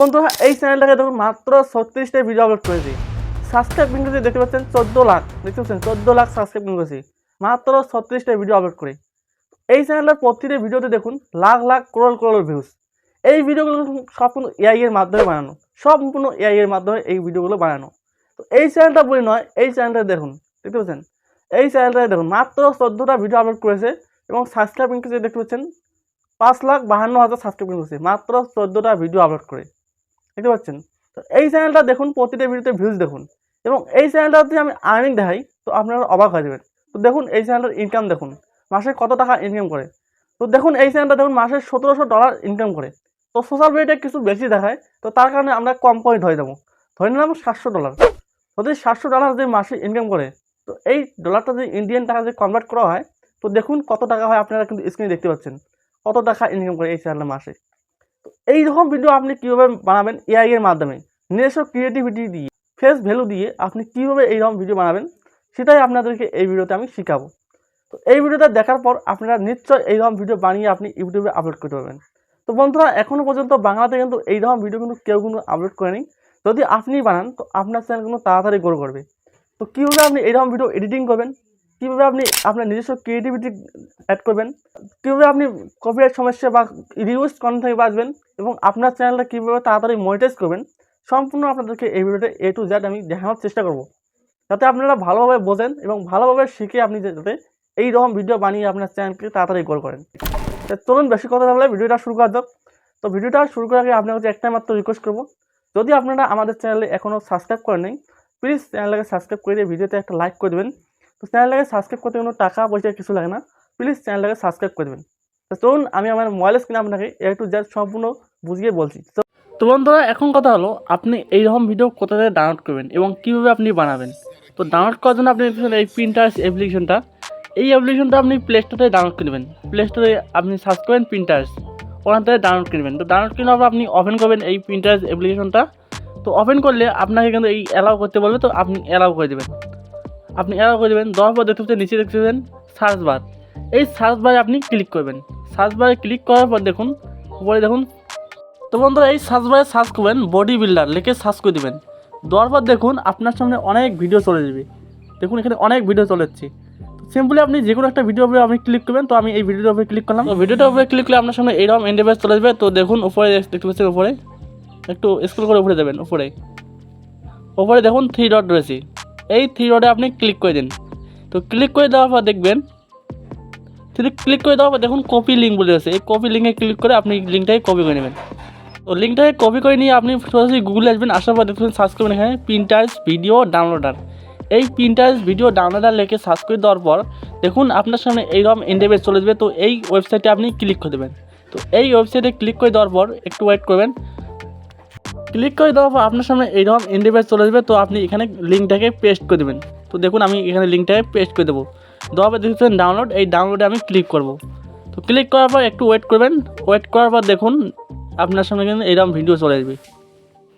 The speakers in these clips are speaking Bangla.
বন্ধুরা এই চ্যানেলটাকে দেখুন মাত্র 36টা ভিডিও আপলোড করেছি। সাবস্ক্রাইব করেছি দেখতে পাচ্ছেন 14 লাখ, দেখতে পাচ্ছেন 14 লাখ সাবস্ক্রাইব করেছি মাত্র 36টা ভিডিও আপলোড করে। এই চ্যানেলের প্রতিটা ভিডিওতে দেখুন লাখ লাখ করোড় করোড় ভিউজ। এই ভিডিওগুলো সম্পূর্ণ এআই এর মাধ্যমে বানানো, সম্পূর্ণ এআই এর মাধ্যমে এই ভিডিওগুলো বানানো। তো এই চ্যানেলটা বলি নয়, এই চ্যানেলটা দেখুন, দেখতে পাচ্ছেন এই চ্যানেলটা দেখুন মাত্র 14টা ভিডিও আপলোড করেছে এবং সাবস্ক্রাইব করেছে দেখতে পাচ্ছেন 5,52,000 সাবস্ক্রাইব করেছে মাত্র 14টা ভিডিও আপলোড করে, দেখতে পাচ্ছেন। তো এই চ্যানেলটা দেখুন, প্রতিটা ভিডিওতে ভিউজ দেখুন এবং এই চ্যানেলটা যদি আমি আর্নিং দেখাই তো আপনারা অবাক হয়ে যাবেন। তো দেখুন এই চ্যানেলটার ইনকাম দেখুন, মাসে কত টাকা ইনকাম করে। তো দেখুন এই চ্যানেলটা দেখুন মাসে $1,700 ইনকাম করে। তো সোশ্যাল মিডিয়াতে কিছু বেশি দেখায়, তো তার কারণে আমরা কম করে ধরে দেবো, ধরে নিলাম $700। যদি $700 যদি মাসে ইনকাম করে, তো এই ডলারটা যদি ইন্ডিয়ান টাকা যদি কনভার্ট করা হয় তো দেখুন কত টাকা হয়। আপনারা কিন্তু স্ক্রিনে দেখতে পাচ্ছেন কত টাকা ইনকাম করে এই চ্যানেলের মাসে। তো এইরকম ভিডিও আপনি কীভাবে বানাবেন এআই এর মাধ্যমে, নিজস্ব ক্রিয়েটিভিটি দিয়ে, ফেস ভ্যালু দিয়ে আপনি কীভাবে এইরকম ভিডিও বানাবেন, সেটাই আপনাদেরকে এই ভিডিওতে আমি শেখাবো। তো এই ভিডিওটা দেখার পর আপনারা নিশ্চয়ই এইরকম ভিডিও বানিয়ে আপনি ইউটিউবে আপলোড করতে পারবেন। তো বন্ধুরা এখনও পর্যন্ত বাংলাতে কিন্তু এইরকম ভিডিও কিন্তু কেউ কিন্তু আপলোড করেনি। যদি আপনি বানান তো আপনার চ্যানেল কিন্তু তাড়াতাড়ি গ্রো করবে। তো কীভাবে আপনি এইরকম ভিডিও এডিটিং করবেন, কীভাবে আপনি আপনার নিজস্ব ক্রিয়েটিভিটি অ্যাড করবেন, কীভাবে আপনি কপিরাইট সমস্যা বা রিউজ কন্টেন্ট থেকে বাঁচবেন এবং আপনার চ্যানেলটা কীভাবে তাড়াতাড়ি মনিটাইজ করবেন, সম্পূর্ণ আপনাদেরকে এই ভিডিওতে A to Z আমি দেখানোর চেষ্টা করব, যাতে আপনারা ভালোভাবে বোঝেন এবং ভালোভাবে শিখে আপনি যাতে এইরকম ভিডিও বানিয়ে আপনার চ্যানেলকে তাড়াতাড়ি গ্রো করেন। চলুন বেশি কথা বলে ভিডিওটা শুরু করা যাক। তো ভিডিওটা শুরু করার আগে আপনার কাছে একটাই মাত্র রিকোয়েস্ট করবো, যদি আপনারা আমাদের চ্যানেলে এখনও সাবস্ক্রাইব করেন নাই, প্লিজ চ্যানেলটাকে সাবস্ক্রাইব করে দিয়ে ভিডিওতে একটা লাইক করে দেবেন। তো চ্যানেলটাকে সাবস্ক্রাইব করতে কোনো টাকা পয়সা কিছু লাগে না, প্লিজ চ্যানেলটাকে সাবস্ক্রাইব করে দেবেন। তো চলুন আমি আমার মোবাইল স্ক্রিনে আপনাকে A to Z সম্পূর্ণ বুঝিয়ে বলছি। তো বন্ধুরা এখন কথা হলো আপনি এইরকম ভিডিও কোথা থেকে ডাউনলোড করবেন এবং কীভাবে আপনি বানাবেন। তো ডাউনলোড করার জন্য আপনি এই প্রিন্টার্স অ্যাপ্লিকেশনটা, এই অ্যাপ্লিকেশনটা আপনি প্লে স্টোর থেকে ডাউনলোড করে নেবেন। প্লে স্টোরে আপনি সার্চ করবেন প্রিন্টার্স, ওখান থেকে ডাউনলোড করে নেবেন। তো ডাউনলোড করে নেওয়ার পর আপনি ওপেন করবেন এই প্রিন্টার্স অ্যাপ্লিকেশনটা। তো ওপেন করলে আপনাকে কিন্তু এই অ্যালাউ করতে বলবে, তো আপনি অ্যালাউ করে দেবেন। আপনি অ্যালাউ করে দেবেন, দেওয়ার পর দেখতে পাচ্ছেন নিচে দেখতে পাবেন সার্চ বার। এই সার্চ বারে আপনি ক্লিক করবেন। সার্চ বারে ক্লিক করার পর দেখুন উপরে দেখুন, তো বন্ধুরা এই সার্চ বারে সার্চ করবেন বডি বিল্ডার, লিখে সার্চ করে দেবেন। দেওয়ার পর দেখুন আপনার সামনে অনেক ভিডিও চলে যাবে। দেখুন এখানে অনেক ভিডিও চলে যাচ্ছে। সিম্পলি আপনি যে কোনো একটা ভিডিওর উপরে আপনি ক্লিক করবেন। তো আমি এই ভিডিওটার উপরে ক্লিক করলাম। তো ভিডিওটার উপরে ক্লিক করলে আপনার সামনে এইরকম ইন্টারফেস চলে যাবে। তো দেখুন উপরে দেখতে পাচ্ছেন, উপরে একটু স্ক্রল করে উপরে যাবেন। উপরে দেখুন 3 ডট রয়েছে, এই 3 ডটে আপনি ক্লিক করে দিন। তো ক্লিক করে দেওয়ার পর দেখবেন, ক্লিক করে দেওয়ার পর দেখুন কপি লিঙ্ক বলে আছে, এই কপি লিঙ্কে ক্লিক করে আপনি লিঙ্কটাকে কপি করে নেবেন। তো লিঙ্কটাকে কপি করে নিয়ে আপনি সরাসরি গুগলে আসবেন। আসার পর দেখবেন সার্চ করবেন এখানে প্রিন্টার্স ভিডিও ডাউনলোডার। এই প্রিন্টার্স ভিডিও ডাউনলোডার লিখে সার্চ করে দেওয়ার পর দেখুন আপনার সামনে এইরকম ইন্টারফেস চলে যাবে। তো এই ওয়েবসাইটে আপনি ক্লিক করে দেবেন। তো এই ওয়েবসাইটে ক্লিক করে দেওয়ার পর একটু ওয়েট করবেন। ক্লিক করে দেওয়ার পর আপনার সামনে এইরকম ইন্টারফেস চলে যাবে। তো আপনি এখানে লিঙ্কটাকে পেস্ট করে দেবেন। তো দেখুন আমি এখানে লিঙ্কটাকে পেস্ট করে দেবো। দেওয়ার পর দেখছেন ডাউনলোড, এই ডাউনলোডে আমি ক্লিক করব। তো ক্লিক করার পর একটু ওয়েট করবেন। ওয়েট করার পর দেখুন আপনার সামনে কিন্তু এইরকম ভিডিও চলে আসবে।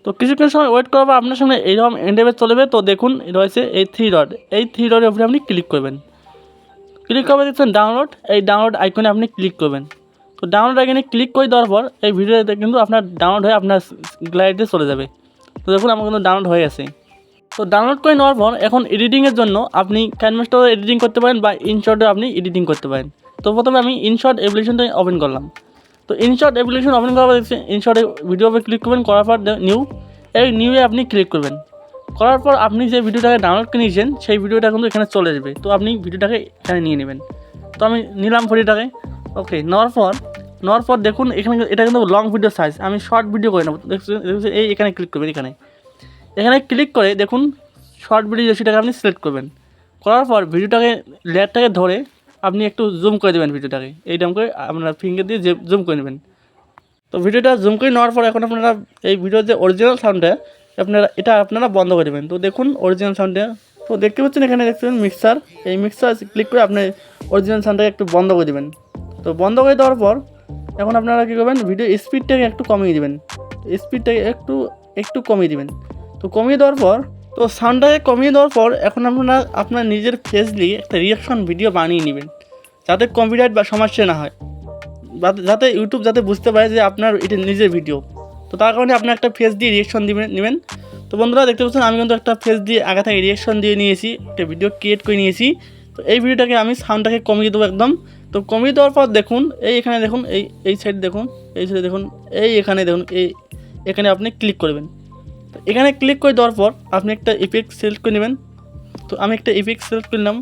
তো কিছুক্ষণ সময় ওয়েট করার পর আপনার সামনে এইরকম ইন্টারফেস চলে যাবে। তো দেখুন রয়েছে এই 3 ডট, এই 3 ডটের উপরে আপনি ক্লিক করবেন। ক্লিক করবে দেখছেন ডাউনলোড, এই ডাউনলোড আইকনে আপনি ক্লিক করবেন। তো ডাউনলোড আইকনে ক্লিক করে দেওয়ার পর এই ভিডিওতে কিন্তু আপনার ডাউনলোড হয়ে আপনার গ্যালারিতে চলে যাবে। তো দেখুন আমার কিন্তু ডাউনলোড হয়ে গেছে। তো ডাউনলোড করে নেওয়ার পর এখন এডিটিংয়ের জন্য আপনি ক্যানভাসটাও এডিটিং করতে পারেন বা ইনশটে আপনি এডিটিং করতে পারেন। তো প্রথমে আমি ইনশট অ্যাপ্লিকেশনটা ওপেন করলাম। তো ইনশট অ্যাপ্লিকেশন ওপেন করার পর দেখছেন ইনশটে ভিডিও উপরে ক্লিক করবেন, করার পর নিউ, এই নিউয়ে আপনি ক্লিক করবেন। করার পর আপনি যে ভিডিওটাকে ডাউনলোড করে নিয়েছেন সেই ভিডিওটা কিন্তু এখানে চলে আসবে। তো আপনি ভিডিওটাকে এখানে নিয়ে নেবেন। তো আমি নিলাম ভিডিওটাকে, ওকে। নেওয়ার পর দেখুন এখানে এটা কিন্তু লং ভিডিও সাইজ, আমি শর্ট ভিডিও করে নেব। দেখছেন এই এখানে ক্লিক করবেন। এখানে ক্লিক করে দেখুন শর্ট ভিডিও সেটাকে আপনি সিলেক্ট করবেন। করার পর ভিডিওটাকে লেয়ারটাকে ধরে আপনি একটু জুম করে দেবেন ভিডিওটাকে, এইরকম করে আপনার ফিঙ্গার দিয়ে জুম করে নেবেন। তো ভিডিওটা জুম করে নেওয়ার পর এখন আপনারা এই ভিডিওর যে অরিজিনাল সাউন্ডটা আপনারা বন্ধ করে দেবেন। তো দেখুন অরিজিনাল সাউন্ডটা, তো দেখতে পাচ্ছেন এখানে দেখতে পাচ্ছেন মিক্সার, এই মিক্সার ক্লিক করে আপনি অরিজিনাল সাউন্ডটাকে একটু বন্ধ করে দেবেন। তো বন্ধ করে দেওয়ার পর এখন আপনারা কী করবেন, ভিডিও স্পিডটাকে একটু কমিয়ে দেবেন। স্পিডটাকে একটু কমিয়ে দেবেন। তো কমিয়ে দেওয়ার পর, তো সাউন্ডটাকে কমিয়ে দেওয়ার পর এখন আপনারা আপনার নিজের ফেস দিয়ে একটা রিয়াকশন ভিডিও বানিয়ে নেবেন, যাতে কপিরাইট বা সমস্যা না হয়, যাতে ইউটিউব যাতে বুঝতে পারে যে আপনার এটা নিজের ভিডিও। তো তো তার কারণে আপনি একটা ফেস দিয়ে রিয়েকশন নেবেন। তো বন্ধুরা দেখতে পাচ্ছেন আমি কিন্তু একটা ফেস দিয়ে আগে থেকে রিয়েকশন দিয়ে নিয়েছি, একটা ভিডিও ক্রিয়েট করে নিয়েছি। তো এই ভিডিওটাকে আমি সাউন্ডটাকে কমিয়ে দেবো একদম। তো কমিয়ে দেওয়ার পর দেখুন এখানে দেখুন এই সাইড দেখুন, এই সাইডে দেখুন, এখানে দেখুন, এখানে আপনি ক্লিক করবেন। তো এখানে ক্লিক করে দেওয়ার পর আপনি একটা ইফেক্ট সিলেক্ট করে নেবেন। তো আমি একটা ইফেক্ট সিলেক্ট করলাম,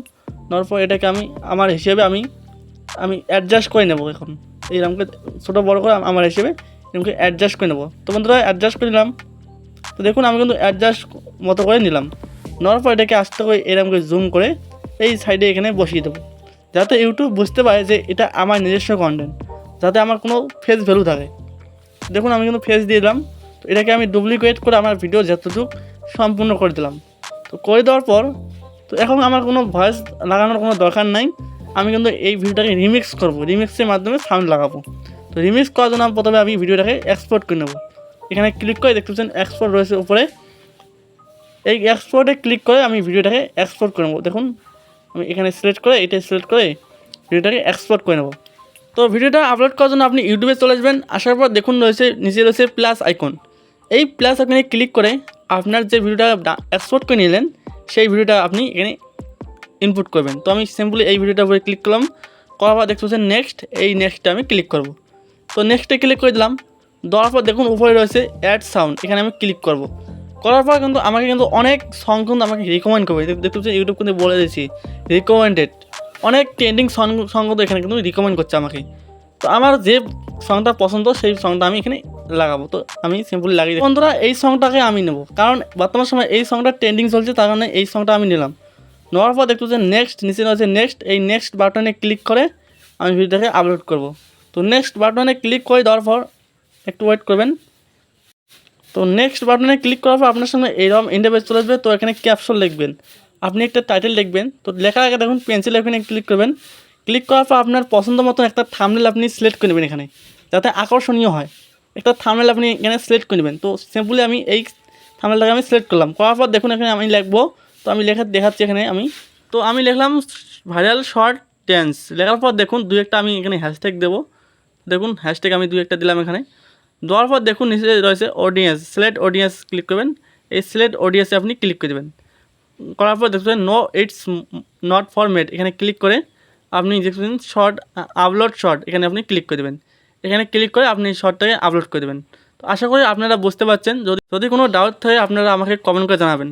নেওয়ার পর এটাকে আমি আমার হিসেবে আমি অ্যাডজাস্ট করে নেবো। এখন এইরকমকে ছোটো বড়ো করে আমার হিসেবে এরকমকে অ্যাডজাস্ট করে নেবো। তো বন্ধুরা অ্যাডজাস্ট করে নিলাম। তো দেখুন আমি কিন্তু অ্যাডজাস্ট মতো করে নিলাম, নেওয়ার পর এটাকে আস্তে করে এরকম করে জুম করে এই সাইডে এখানে বসিয়ে দেবো, যাতে ইউটিউব বুঝতে পারে যে এটা আমার নিজস্ব কন্টেন্ট, যাতে আমার কোনো ফেস ভ্যালু থাকে। দেখুন আমি কিন্তু ফেস দিয়ে দিলাম। তো এটাকে আমি ডুপ্লিকেট করে আমার ভিডিও যতটুকু সম্পূর্ণ করে দিলাম। তো করে দেওয়ার পর তো এখন আমার কোনো ভয়েস লাগানোর কোনো দরকার নাই। আমি কিন্তু এই ভিডিওটাকে রিমিক্স করব, রিমিক্সের মাধ্যমে সাউন্ড লাগাবো। তো রিমিক্স করার জন্য প্রথমে আমি ভিডিওটাকে এক্সপোর্ট করে নেব। এখানে ক্লিক করে দেখতে পাচ্ছেন এক্সপোর্ট রয়েছে উপরে, এই এক্সপোর্টে ক্লিক করে আমি ভিডিওটাকে এক্সপোর্ট করে নেব। দেখুন আমি এখানে সিলেক্ট করে এটা সিলেক্ট করে ভিডিওটাকে এক্সপোর্ট করে নেব। তো ভিডিওটা আপলোড করার জন্য আপনি ইউটিউবে চলে আসবেন। আসার পর দেখুন রয়েছে নিচে রয়েছে প্লাস আইকন, এই প্লাস আইকনে ক্লিক করে আপনার যে ভিডিওটা এক্সপোর্ট করে নিলেন সেই ভিডিওটা আপনি এখানে ইনপুট করবেন। তো আমি সিম্পলি এই ভিডিওটার উপরে ক্লিক করলাম, করার পর দেখতে পাচ্ছেন নেক্সট, এই নেক্সটে আমি ক্লিক করব। তো নেক্সটে ক্লিক করে দিলাম, দেওয়ার পর দেখুন উপরে রয়েছে অ্যাড সাউন্ড, এখানে আমি ক্লিক করব। করার পর কিন্তু আমাকে কিন্তু অনেক সং কিন্তু আমাকে রিকমেন্ড করবে। দেখতে পাচ্ছেন ইউটিউব কিন্তু বলে দিয়েছি রিকমেন্ডেড, অনেক ট্রেন্ডিং সং কিন্তু এখানে কিন্তু রিকমেন্ড করছে আমাকে। তো আমার যে সংটা পছন্দ সেই সংটা আমি এখানে লাগাবো। তো আমি সিম্পলি লাগিয়ে দিই। বন্ধুরা এই সংটাকে আমি নেব, কারণ বর্তমান সময় এই সংটা ট্রেন্ডিং চলছে, তার কারণে এই সংটা আমি নিলাম। নেওয়ার পর দেখতে পাচ্ছেন নেক্সট, নিচে রয়েছে নেক্সট, এই নেক্সট বাটনে ক্লিক করে আমি ভিডিওটাকে আপলোড করব। তো নেক্সট বাটনে ক্লিক করে দেওয়ার পর একটু ওয়েট করবেন। তো নেক্সট বাটনে ক্লিক করার পর আপনার সামনে এইরকম ইন্টারফেস চলে আসবে। তো এখানে ক্যাপশন লিখবেন, আপনি একটা টাইটেল লিখবেন। তো লেখার আগে দেখুন পেন্সিল এখানে ক্লিক করবেন। ক্লিক করার পর আপনার পছন্দ মতো একটা থাম্বনেল আপনি সিলেক্ট করে নেবেন এখানে, যাতে আকর্ষণীয় হয়। একটা থাম্বনেল আপনি এখানে সিলেক্ট করে নেবেন। তো সিম্পলি আমি এই থাম্বনেলটাকে আমি সিলেক্ট করলাম, করার পর দেখুন এখানে আমি লিখবো। তো আমি দেখাচ্ছি এখানে আমি লিখলাম ভাইরাল শর্ট ড্যান্স। লেখার পর দেখুন দুই একটা আমি এখানে হ্যাশট্যাগ দেবো। দেখুন হ্যাশট্যাগ আমি দুই একটা দিলাম এখানে। দেওয়ার পর দেখুন নিচে রয়েছে অডিয়েন্স, সিলেক্ট অডিয়েন্স ক্লিক করবেন। এই সিলেক্ট অডিয়েন্সে আপনি ক্লিক করে দেবেন। করার পর দেখবেন নো ইটস নট ফরম্যাট, এখানে ক্লিক করে আপনি দেখবেন শর্ট আপলোড শর্ট, এখানে আপনি ক্লিক করে দেবেন। এখানে ক্লিক করে আপনি শর্টটাকে আপলোড করে দেবেন। তো আশা করি আপনারা বুঝতে পারছেন। যদি কোনো ডাউট থাকে আপনারা আমাকে কমেন্ট করে জানাবেন।